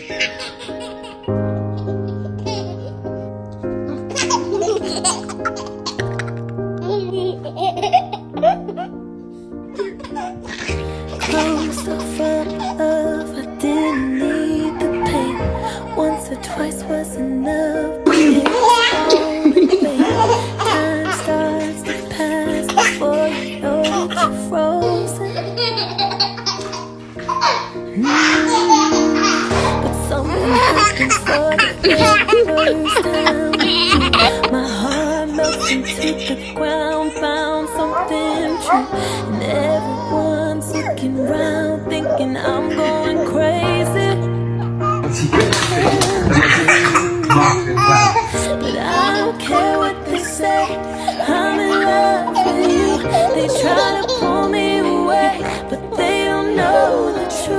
Close the front of, I didn't need the pain. Once or twice was enough. It's all in vain. Time starts to pass before you know that you're frozen. But something happens for the very first time. My heart melts into the ground, found something true, and everyone's looking round, thinking I'm going crazy. But I don't care what they say, I'm in love with you. They try to